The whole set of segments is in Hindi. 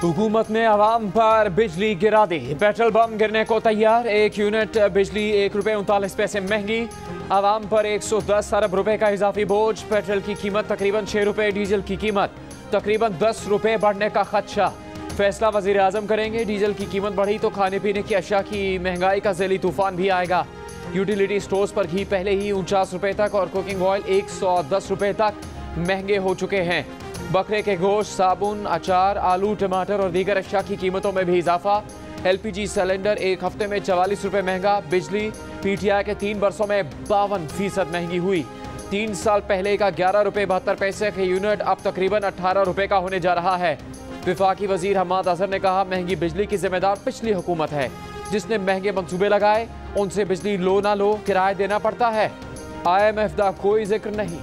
हुकूमत ने आवाम पर बिजली गिरा दी। पेट्रोल बम गिरने को तैयार। 1 यूनिट बिजली ₹1.39 महंगी। आवाम पर 110 अरब रुपए का इजाफी बोझ। पेट्रोल की कीमत तकरीबन 6 रुपए, डीजल की कीमत तकरीबन 10 रुपए बढ़ने का खदशा। फैसला वजीर आजम करेंगे। डीजल की कीमत बढ़ी तो खाने पीने की अशिया की महंगाई का ज़ैली तूफान भी आएगा। यूटिलिटी स्टोर्स पर घी पहले ही 49 रुपए तक और कुकिंग ऑयल 110 रुपए तक महंगे हो चुके हैं। बकरे के गोश्त, साबुन, अचार, आलू, टमाटर और दीगर अशिया की कीमतों में भी इजाफा। LPG सिलेंडर 1 हफ्ते में 44 रुपए महंगा। बिजली PTI के 3 बरसों में 52% महंगी हुई। 3 साल पहले का 11 रुपए 72 पैसे के यूनिट अब तकरीबन 18 रुपए का होने जा रहा है। विफाकी वजीर हम्माद अजहर ने कहा, महंगी बिजली की जिम्मेदार पिछली हुकूमत है, जिसने महंगे मंसूबे लगाए। उनसे बिजली लो ना लो किराया देना पड़ता है। IMF का कोई जिक्र नहीं।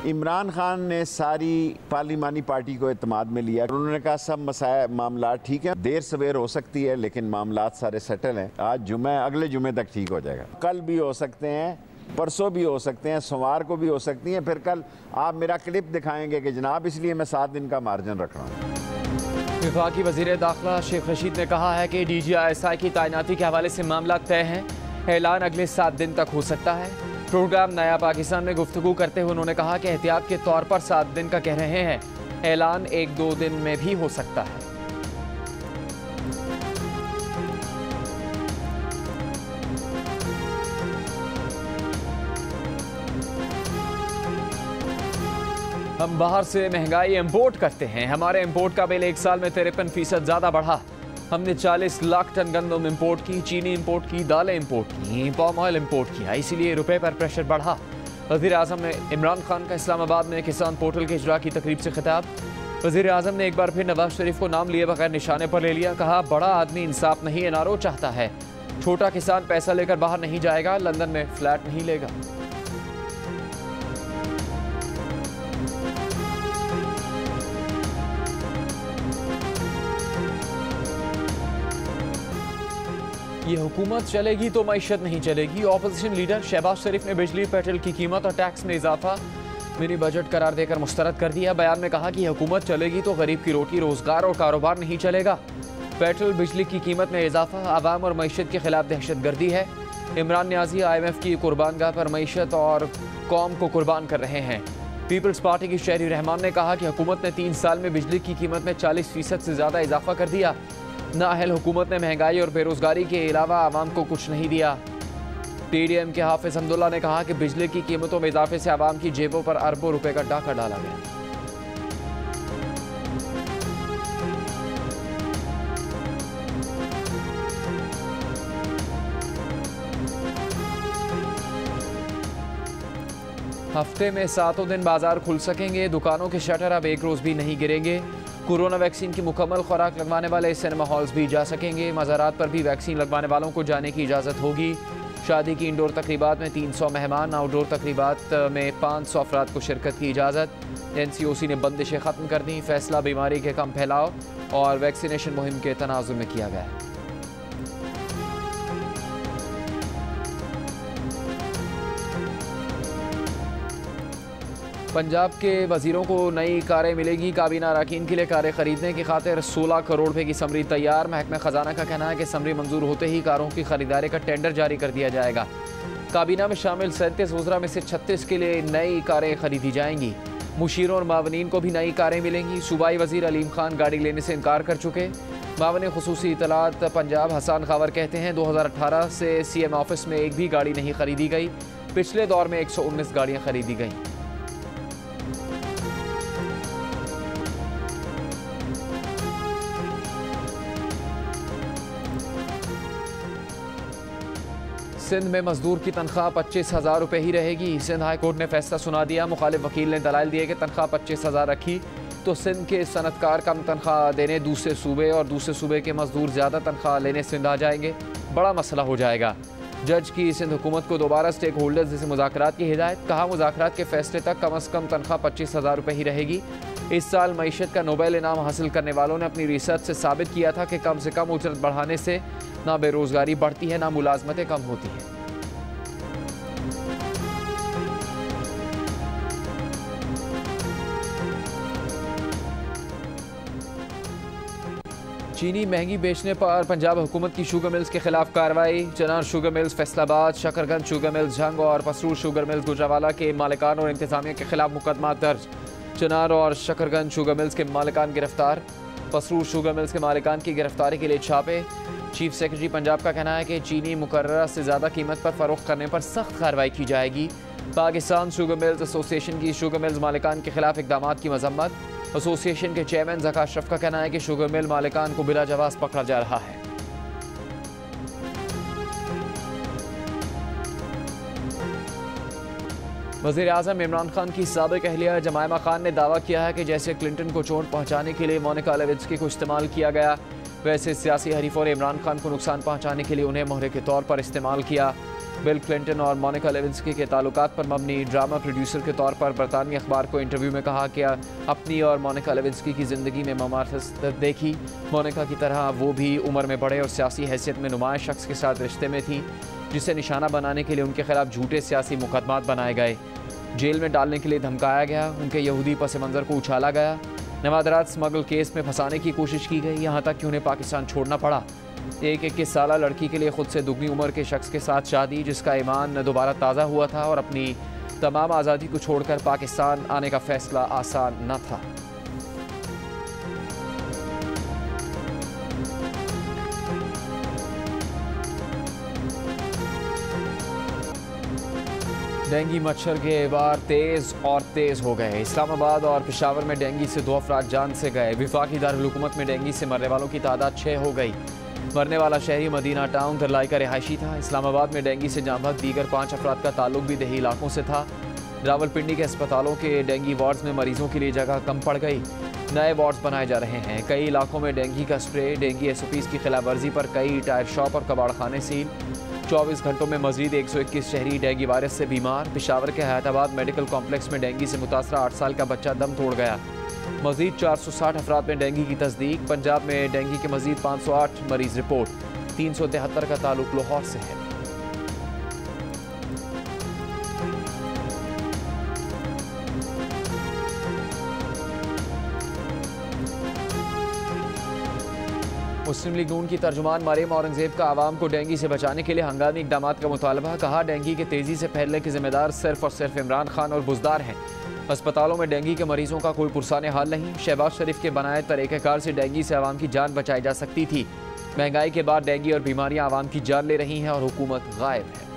इमरान खान ने सारी पार्लिमानी पार्टी को एतमाद में लिया। उन्होंने कहा सब मामला ठीक है, देर सवेर हो सकती है लेकिन मामला सारे सेटल हैं। आज जुमे, अगले जुमे तक ठीक हो जाएगा। कल भी हो सकते हैं, परसों भी हो सकते हैं, सोमवार को भी हो सकती हैं। फिर कल आप मेरा क्लिप दिखाएंगे कि जनाब इसलिए मैं 7 दिन का मार्जिन रख रहा हूँ। विफाकी वजीर दाखिला शेख रशीद ने कहा है कि DGISI की तैनाती के हवाले से मामला तय है। ऐलान अगले 7 दिन तक हो सकता है। प्रोग्राम नया पाकिस्तान में गुफ्तगू करते हुए उन्होंने कहा कि एहतियात के तौर पर 7 दिन का कह रहे हैं, ऐलान 1-2 दिन में भी हो सकता है। हम बाहर से महंगाई इंपोर्ट करते हैं। हमारे इंपोर्ट का बिल 1 साल में 53% ज़्यादा बढ़ा। हमने 40 लाख टन गंदम इंपोर्ट की, चीनी इंपोर्ट की, दालें इंपोर्ट की, पाम ऑयल इंपोर्ट किया। इसीलिए रुपए पर प्रेशर बढ़ा। वज़ीर आज़म ने इमरान खान का इस्लामाबाद में किसान पोर्टल के इजरा की तकरीब से खिताब। वज़ीर आज़म ने एक बार फिर नवाज शरीफ को नाम लिए बगैर निशाने पर ले लिया। कहा, बड़ा आदमी इंसाफ नहीं NRO चाहता है। छोटा किसान पैसा लेकर बाहर नहीं जाएगा, लंदन में फ्लैट नहीं लेगा। ये हुकूमत चलेगी तो मईशत नहीं चलेगी। ऑपोजिशन लीडर शहबाज शरीफ ने बिजली, पेट्रोल की कीमत और टैक्स में इजाफा मिनी बजट करार देकर मुस्तरद कर दिया। बयान में कहा कि हुकूमत चलेगी तो गरीब की रोटी, रोजगार और कारोबार नहीं चलेगा। पेट्रोल, बिजली की कीमत में इजाफा आवाम और मईशत के खिलाफ दहशतगर्दी है। इमरान न्याजी IMF की कुर्बानगाह पर मईशत और कौम को कुर्बान कर रहे हैं। पीपल्स पार्टी की शहरी रहमान ने कहा कि हुकूमत ने 3 साल में बिजली की कीमत में 40% से ज़्यादा इजाफा कर दिया। नाअहल हुकूमत ने महंगाई और बेरोजगारी के अलावा आवाम को कुछ नहीं दिया। TDM के हाफिज हमदुल्ला ने कहा कि बिजली की कीमतों में इजाफे से आवाम की जेबों पर अरबों रुपए का डाका डाला गया। हफ्ते में 7 दिन बाजार खुल सकेंगे। दुकानों के शटर अब एक रोज भी नहीं गिरेंगे। कोरोना वैक्सीन की मुकम्मल खुराक लगवाने वाले सिनेमा हॉल्स भी जा सकेंगे। मज़ारात पर भी वैक्सीन लगवाने वालों को जाने की इजाज़त होगी। शादी की इंडोर तकरीबात में 300 मेहमान, आउटडोर तकरीबात में 500 अफराद को शिरकत की इजाज़त। NCOC ने बंदिशें ख़त्म कर दी। फैसला बीमारी के कम फैलाव और वैक्सीनेशन मुहिम के तनाजुर में किया गया। पंजाब के वजीरों को नई कारें मिलेगी। काबीना अरकान के लिए कारें खरीदने की खातिर 16 करोड़ रुपए की समरी तैयार। महकमा खजाना का कहना है कि समरी मंजूर होते ही कारों की खरीदारी का टेंडर जारी कर दिया जाएगा। काबीना में शामिल 37 वज़रा में से 36 के लिए नई कारें खरीदी जाएंगी। मुशीरों और मावनीन को भी नई कारें मिलेंगी। सूबाई वजीर अलीम खान गाड़ी लेने से इनकार कर चुके। मावन खुसूसी इतलात पंजाब हसन खावर कहते हैं 2018 से CM ऑफिस में एक भी गाड़ी नहीं खरीदी गई। पिछले दौर में 119 गाड़ियाँ खरीदी गई। सिंध में मजदूर की तनख्वाह 25,000 रुपये ही रहेगी। सिंध हाई कोर्ट ने फैसला सुना दिया। मुखालिफ वकील ने दलाइल दिए कि तनख्वाह 25,000 रखी तो सिंध के सनतकार कम तनख्वाह देने दूसरे सूबे और दूसरे सूबे के मजदूर ज़्यादा तनख्वाह लेने सिंध आ जाएंगे। बड़ा मसला हो जाएगा। जज की सिंध हुकूमत को दोबारा स्टेक होल्डर्स से मुज़ाकरात की हिदायत। कहा, मुज़ाकरात के फैसले तक कम अज़ कम तनख्वाह 25,000 रुपये ही रहेगी। इस साल मईशत का नोबेल इनाम हासिल करने वालों ने अपनी रिसर्च से साबित किया था कि कम से कम उजरत बढ़ाने से ना बेरोज़गारी बढ़ती है, ना मुलाजमतें कम होती हैं। चीनी महंगी बेचने पर पंजाब हुकूमत की शुगर मिल्स के खिलाफ कार्रवाई। Chanar sugar mills Faisalabad, Shakarganj sugar mills Jhang और पसरूर शुगर मिल्स गुजरावाला के मालिकान और इंतजामिया के खिलाफ मुकदमा दर्ज। चनार और शकरगंज शुगर मिल्स के मालिकान गिरफ्तार, पसरूर शुगर मिल्स के मालिकान की गिरफ्तारी के लिए छापे। चीफ सेक्रेटरी पंजाब का कहना है कि चीनी मुकर्ररा से ज़्यादा कीमत पर फरोख्त करने पर सख्त कार्रवाई की जाएगी। पाकिस्तान शुगर मिल्स एसोसिएशन की शुगर मिल्स मालिकान के खिलाफ इकदाम की मजम्मत। एसोसिएशन के चेयरमैन ज़का अशरफ का कहना है कि शुगर मिल मालिकान को बिला जवाज़ पकड़ा जा रहा है। वज़ीर आज़म इमरान खान की साबिक़ अहलिया जमायमा खान ने दावा किया है कि जैसे क्लिंटन को चोट पहुंचाने के लिए मोनिका लेविन्स्की को इस्तेमाल किया गया, वैसे सियासी हरीफों ने इमरान खान को नुकसान पहुंचाने के लिए उन्हें मोहरे के तौर पर इस्तेमाल किया। बिल क्लिंटन और मोनिका लेविन्स्की के ताल्लुकात पर मबनी ड्रामा प्रोड्यूसर के तौर पर बरतानवी अखबार को इंटरव्यू में कहा कि अपनी और मोनिका लेविन्स्की की ज़िंदगी में ममारत देखी। मोनिका की तरह वो भी उम्र में बड़े और सियासी हैसियत में नुमाया शख्स के साथ रिश्ते में थी, जिसे निशाना बनाने के लिए उनके खिलाफ झूठे सियासी मुकदमात बनाए गए, जेल में डालने के लिए धमकाया गया, उनके यहूदी पस मंज़र को उछाला गया, नवादरात स्मगल केस में फंसाने की कोशिश की गई, यहाँ तक कि उन्हें पाकिस्तान छोड़ना पड़ा। एक 21 साला लड़की के लिए खुद से दुगनी उम्र के शख्स के साथ शादी, जिसका ईमान दोबारा ताज़ा हुआ था और अपनी तमाम आज़ादी को छोड़कर पाकिस्तान आने का फ़ैसला आसान न था। डेंगी मच्छर के वार तेज़ और तेज़ हो गए। इस्लामाबाद और पेशावर में डेंगी से 2 अफराद जान से गए। वफाकी दारुल हुकूमत में डेंगी से मरने वालों की तादाद 6 हो गई। मरने वाला शहरी मदीना टाउन दरलाई का रिहायशी था। इस्लामाबाद में डेंगी से जाँ बहक दीगर 5 अफराद का ताल्लुक भी देही इलाकों से था। रावलपिंडी के अस्पतालों के डेंगी वार्ड्स में मरीजों के लिए जगह कम पड़ गई, नए वार्ड्स बनाए जा रहे हैं। कई इलाकों में डेंगी का स्प्रे, डेंगी SOPs की खिलाफ वर्जी पर कई टायर शॉप और कबाड़ खाने सील। 24 घंटों में मजीद 121 शहरी डेंगी वायरस से बीमार। पेशावर के हयाताबाद मेडिकल कॉम्प्लेक्स में डेंगी से मुतासरा 8 साल का बच्चा दम तोड़ गया। मजीद 460 अफराद में डेंगी की तस्दीक। पंजाब में डेंगी के मजीद 508 मरीज रिपोर्ट। 373 का ताल्लुक लाहौर से है। मुस्लिम लीग नून की तर्जुमान मरियम औरंगजेब का आवाम को डेंगी से बचाने के लिए हंगामी इकदाम का मुतालबा। कहा, डेंगी के तेजी से फैलने के जिम्मेदार सिर्फ और सिर्फ इमरान खान और बुजदार हैं। अस्पतालों में डेंगी के मरीजों का कोई पुरसान हाल नहीं। शहबाज शरीफ के बनाए तरीक़ेकार से डेंगी से आवाम की जान बचाई जा सकती थी। महंगाई के बाद डेंगी और बीमारियां आवाम की जान ले रही हैं और हुकूमत गायब है।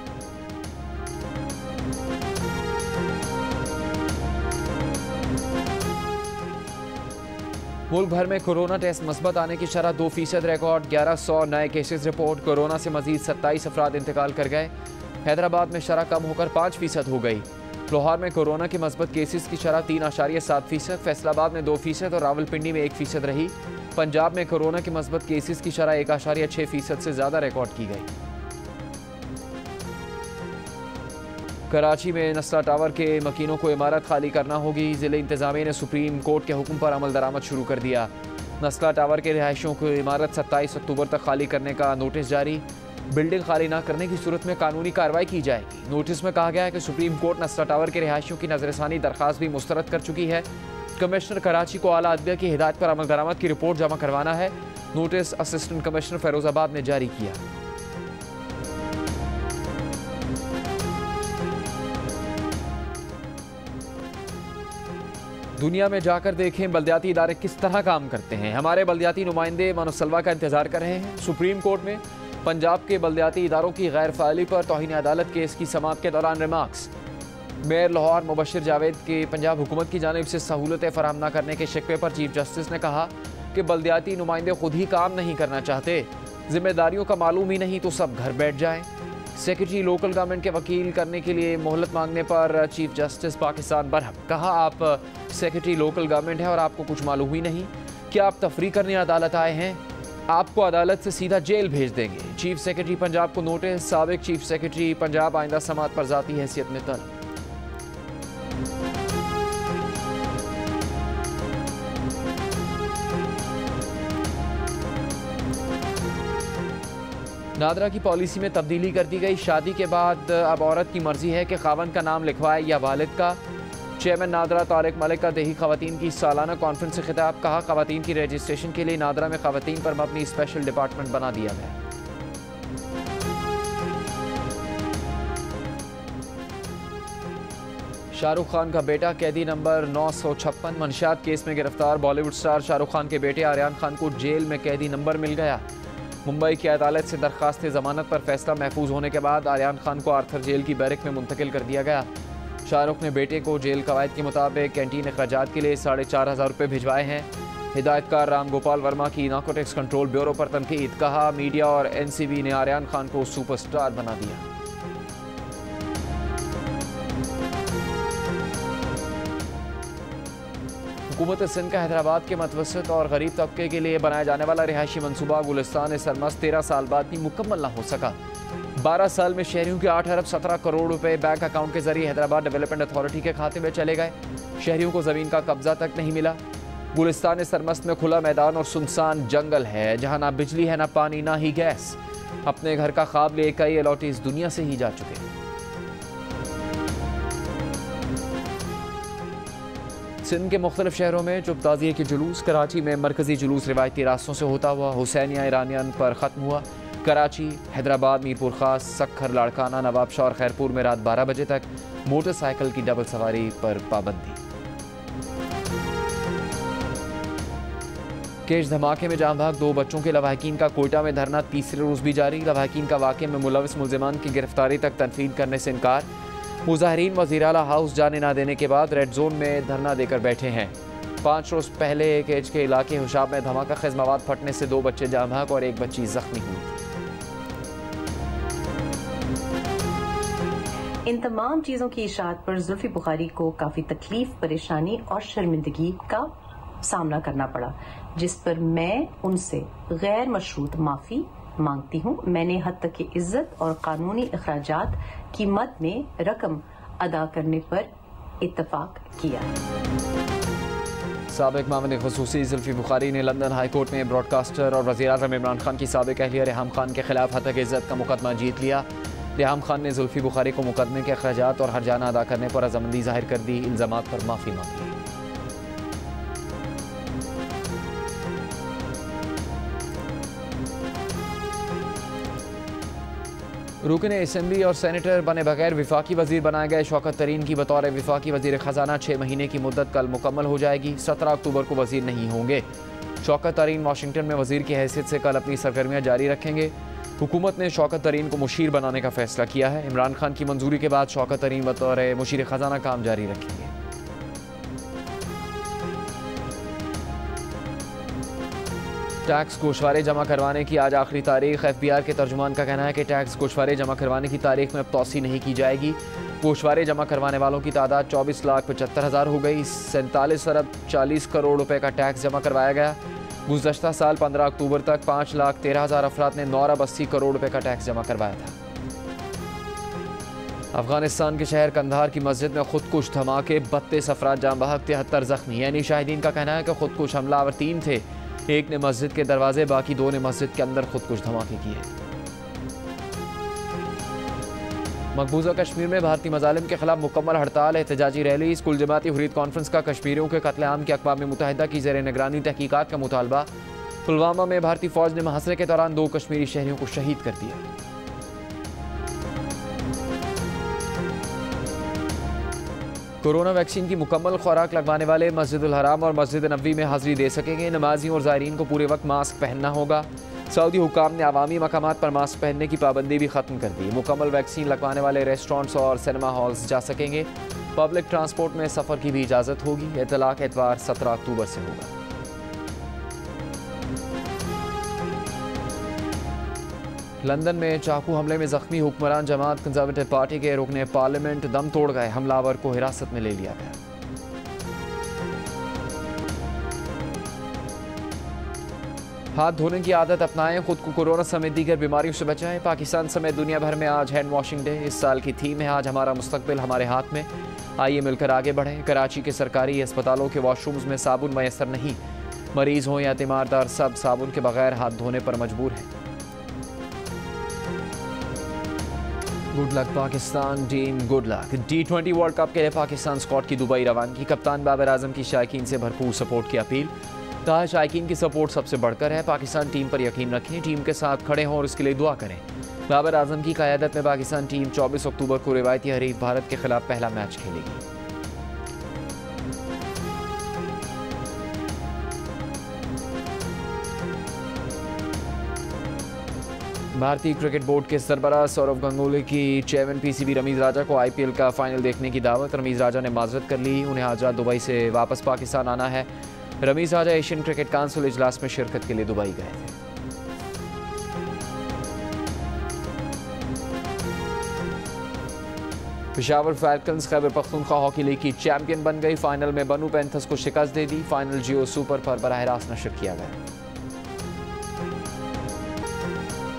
मुल्क भर में कोरोना टेस्ट मस्बत आने की शरह 2% रिकॉर्ड। 1100 नए केसेस रिपोर्ट। कोरोना से मजीद 27 अफराद इंतकाल कर गए। हैदराबाद में शरह कम होकर 5% हो गई। लाहौर में कोरोना के मस्बत केसेस की शरह 3.7%। फैसलाबाद में 2% और रावलपिंडी में 1% रही। पंजाब में कोरोना के मस्बत केसेस की शरह 1.6% से ज़्यादा रिकॉर्ड की गई। कराची में नस्ला टावर के मकीनों को इमारत खाली करना होगी। ज़िले इंतज़ामिया ने सुप्रीम कोर्ट के हुक्म पर अमल दरामद शुरू कर दिया। नस्ला टावर के रिहायशियों को इमारत 27 अक्टूबर तक खाली करने का नोटिस जारी। बिल्डिंग खाली न करने की सूरत में कानूनी कार्रवाई की जाएगी। नोटिस में कहा गया है कि सुप्रीम कोर्ट नस्ला टावर के रिहायशियों की नजरसानी दरख्वास्त भी मुस्तरद कर चुकी है। कमिश्नर कराची को आला अदलिया की हिदायत पर अमल दरामद की रिपोर्ट जमा करवाना है। नोटिस असिस्टेंट कमिश्नर फैरोजाबाद ने जारी किया। दुनिया में जाकर देखें बल्दियाती इदारे किस तरह काम करते हैं। हमारे बल्दियाती नुमाइंदे मनोसलवा का इंतजार कर रहे हैं। सुप्रीम कोर्ट में पंजाब के बल्दियाती इदारों की गैर फ़ाइली पर तौहीन अदालत केस की समाअत के दौरान रिमार्क्स। मेयर लाहौर मुबशिर जावेद के पंजाब हुकूमत की जानिब से सहूलतें फराहम न करने के शिकवे पर चीफ जस्टिस ने कहा कि बल्दियाती नुमाइंदे खुद ही काम नहीं करना चाहते, जिम्मेदारियों का मालूम ही नहीं तो सब घर बैठ जाएं। सेक्रेटरी लोकल गवर्नमेंट के वकील करने के लिए मोहलत मांगने पर चीफ जस्टिस पाकिस्तान बरहक। कहा, आप सेक्रेटरी लोकल गवर्नमेंट है और आपको कुछ मालूम ही नहीं। क्या आप तफरी करने अदालत आए हैं? आपको अदालत से सीधा जेल भेज देंगे। चीफ सेक्रेटरी पंजाब को नोटिस। साबिक चीफ सेक्रेटरी पंजाब आइंदा समाअत पर ज़ाती हैसियत में तलब। नादरा की पॉलिसी में तब्दीली कर दी गई। शादी के बाद अब औरत की मर्जी है कि खावन का नाम लिखवाए या वालिद का। चेयरमैन नादरा तारिक मलिक का देही खवातीन की सालाना कॉन्फ्रेंस से खिताब, कहा खवातीन की रजिस्ट्रेशन के लिए नादरा में खवातीन पर मबनी स्पेशल डिपार्टमेंट बना दिया गया। शाहरुख खान का बेटा कैदी नंबर 956 मंशियात केस में गिरफ्तार बॉलीवुड स्टार शाहरुख खान के बेटे आर्यन खान को जेल में कैदी नंबर मिल गया। मुंबई की अदालत से दरखास्त जमानत पर फैसला महफूज होने के बाद आर्यन खान को आर्थर जेल की बैरक में मुंतकिल कर दिया गया। शाहरुख ने बेटे को जेल कवायद के मुताबिक कैंटीन अखराजात के लिए 4,500 रुपये भिजवाए हैं। हिदायतकार राम गोपाल वर्मा की नार्कोटिक्स कंट्रोल ब्यूरो पर तनकीद, कहा मीडिया और एनसीबी ने आर्यन खान को सुपरस्टार बना दिया। हुकूमत सिंध का हैदराबाद के मतवसत और गरीब तबके के लिए बनाया जाने वाला रिहायशी मनसूबा गुलिस्तान सरमस्त 13 साल बाद भी मुकम्मल न हो सका। 12 साल में शहरियों के 8 अरब 17 करोड़ रुपए बैंक अकाउंट के जरिए हैदराबाद डेवलपमेंट अथॉरिटी के खाते में चले गए। शहरियों को जमीन का कब्जा तक नहीं मिला। गुलिस्तान सरमस्त में खुला मैदान और सुनसान जंगल है, जहां ना बिजली है, ना पानी, ना ही गैस। अपने घर का ख्वाब ले कई अलॉटी इस दुनिया से ही जा चुके हैं। सिंध के मुख्तलिफ शहरों में चुप ताज़िये के जुलूस। कराची में मरकजी जुलूस रिवायती रास्तों से होता हुआ हुसैनिया ईरानियन पर ख़त्म हुआ। कराची, हैदराबाद, मीरपुर खास, सखर, लाड़काना, नवाबशाह और खैरपुर में रात 12 बजे तक मोटरसाइकिल की डबल सवारी पर पाबंदी। केश धमाके में जाँ भाग 2 बच्चों के लवाहकीन का कोयटा में धरना तीसरे रोज भी जारी। लवाहकीन का वाक़े में मुलविस मुल्ज़िमान की गिरफ्तारी तक तनफीद करने से इनकार। मुजाहिरीन वज़ीर आला हाउस जाने ना देने के बाद रेड जोन में धरना देकर बैठे हैं। 5 रोज पहले KH के इलाके हुशाब में धमाका खेज मवाद फटने से 2 बच्चे जाँ भाग और 1 बच्ची जख्मी हुई। इन तमाम चीज़ों की इशाअत पर जुल्फी बुखारी को काफ़ी तकलीफ, परेशानी और शर्मिंदगी का सामना करना पड़ा, जिस पर मैं उनसे गैर मशरूत माफ़ी मांगती हूँ। मैंने हद तक की इज्जत और कानूनी अखराजात की मद में रकम अदा करने पर इत्तफाक किया। साबिक मामले ख़ुसूसी जुल्फी बुखारी ने लंदन हाई कोर्ट में ब्रॉडकास्टर और वज़ीर आज़म इमरान खान की साबिक अहलिया रेहम खान के खिलाफ हद तक इज्जत का मुकदमा जीत लिया। रेहम खान ने जुल्फी बुखारी को मुकदमे के अखराजात और हर्जाना अदा करने पर रजामंदी जाहिर कर दी। इल्ज़ामात पर माफ़ी मांगी। रुकन असम्बली और सेनेटर बने बगैर विफाकी वजीर बनाए गए शौकत तरीन की बतौर विफाकी वजीर खजाना 6 महीने की मुद्दत कल मुकम्मल हो जाएगी। 17 अक्टूबर को वजीर नहीं होंगे। शौकत तरीन वाशिंगटन में वजीर की हैसियत से कल अपनी सरगर्मियाँ जारी रखेंगे। हुकूमत ने शौकत तरीन को मुशीर बनाने का फैसला किया है। इमरान खान की मंजूरी के बाद शौकत तरीन बतौर मुशीर खजाना काम जारी रखेंगे। टैक्स गोशवारे जमा करवाने की आज आखिरी तारीख। FBR के तर्जुमान का कहना है कि टैक्स गोशवारे जमा करवाने की तारीख में अब तौसी नहीं की जाएगी। गोशवारे जमा करवाने वालों की तादाद 24,75,000 हो गई। 47 अरब 40 करोड़ रुपए का टैक्स जमा करवाया गया। गुज़श्ता साल 15 अक्टूबर तक 5,13,000 अफराद ने 9 अरब 80 करोड़ रुपए का टैक्स जमा करवाया था। अफगानिस्तान के शहर कंधार की मस्जिद में खुदकुश धमाके, 32 अफराद जाँ बहक, 73 जख्मी। यानी शाहिदीन का कहना है कि खुदकुश हमलावर 3 थे। एक ने मस्जिद के दरवाजे, बाकी 2 ने मस्जिद के अंदर खुदकुश धमाके किए। मकबूजा कश्मीर में भारतीय मजालिम के खिलाफ मुकम्मल हड़ताल, एहतजाजी रैली, स्कूल जमाती हुर्रियत कॉन्फ्रेंस का कश्मीरियों के कत्लेआम की अक़वाम मुत्तहिदा की ज़ेर निगरानी तहकीकात का मुतालबा। पुलवामा में भारतीय फौज ने मुहासरे के दौरान 2 कश्मीरी शहरियों को शहीद कर दिया। कोरोना वैक्सीन की मुकम्मल खुराक लगवाने वाले मस्जिदुल हराम और मस्जिद नबवी में हाजिरी दे सकेंगे। नमाजियों और ज़ायरीन को पूरे वक्त मास्क पहनना होगा। सऊदी हुकाम ने अवामी मकामात पर मास्क पहनने की पाबंदी भी ख़त्म कर दी। मुकम्मल वैक्सीन लगवाने वाले रेस्टोरेंट्स और सिनेमा हॉल्स जा सकेंगे। पब्लिक ट्रांसपोर्ट में सफ़र की भी इजाज़त होगी। इतलाक़ एतवार 17 अक्टूबर से होगा। लंदन में चाकू हमले में जख्मी हुक्मरान जमात कंजर्वेटिव पार्टी के रुकने पार्लियामेंट दम तोड़ गए। हमलावर को हिरासत में ले लिया गया। हाथ धोने की आदत अपनाएं, खुद को कोरोना समेत दीगर बीमारियों से बचाएं। पाकिस्तान समेत दुनिया भर में आज हैंड वॉशिंग डे। इस साल की थीम है आज हमारा मुस्तकबिल हमारे हाथ में। आइए मिलकर आगे बढ़ें। कराची के सरकारी अस्पतालों के वॉशरूम्स में साबुन मैसर नहीं। मरीज हों या तीमारदार, सब साबुन के बगैर हाथ धोने पर मजबूर हैं। Good luck Pakistan team, good luck. T20 world cup के लिए पाकिस्तान स्क्वाड की दुबई रवानगी। कप्तान बाबर आजम की शायकीन से भरपूर सपोर्ट की अपील। कहा शायकीन की सपोर्ट सबसे बढ़कर है। पाकिस्तान टीम पर यकीन रखें, टीम के साथ खड़े हों और इसके लिए दुआ करें। बाबर आजम की क़यादत में पाकिस्तान टीम 24 अक्टूबर को रिवायती हरीफ भारत के खिलाफ पहला मैच खेलेगी। भारतीय क्रिकेट बोर्ड के सरबराह सौरव गंगुली की चेयरमैन PCB रमीज राजा को IPL का फाइनल देखने की दावत। रमीज राजा ने माजरत कर ली, उन्हें आज रात दुबई से वापस पाकिस्तान आना है। रमीज राजा एशियन क्रिकेट काउंसिल इजलास में शिरकत के लिए दुबई गए थे। Peshawar falcons Khyber Pakhtunkhwa hockey league की चैंपियन बन गई। फाइनल में बनू पैंथर्स को शिकस्त दे दी। फाइनल जियो सुपर पर बराह रास्त नशर किया गया।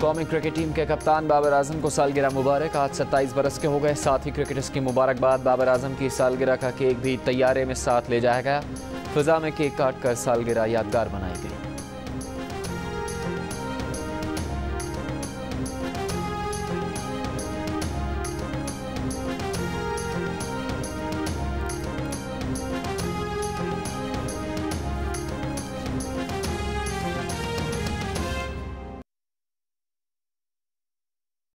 कौमी क्रिकेट टीम के कप्तान बाबर आजम को सालगिरह मुबारक। आज 27 बरस के हो गए। साथ ही क्रिकेटर्स की मुबारकबाद। बाबर आजम की सालगिरह का केक भी तैयारे में साथ ले जाया गया। फिजा में केक काट कर सालगिरह यादगार बनाई गई।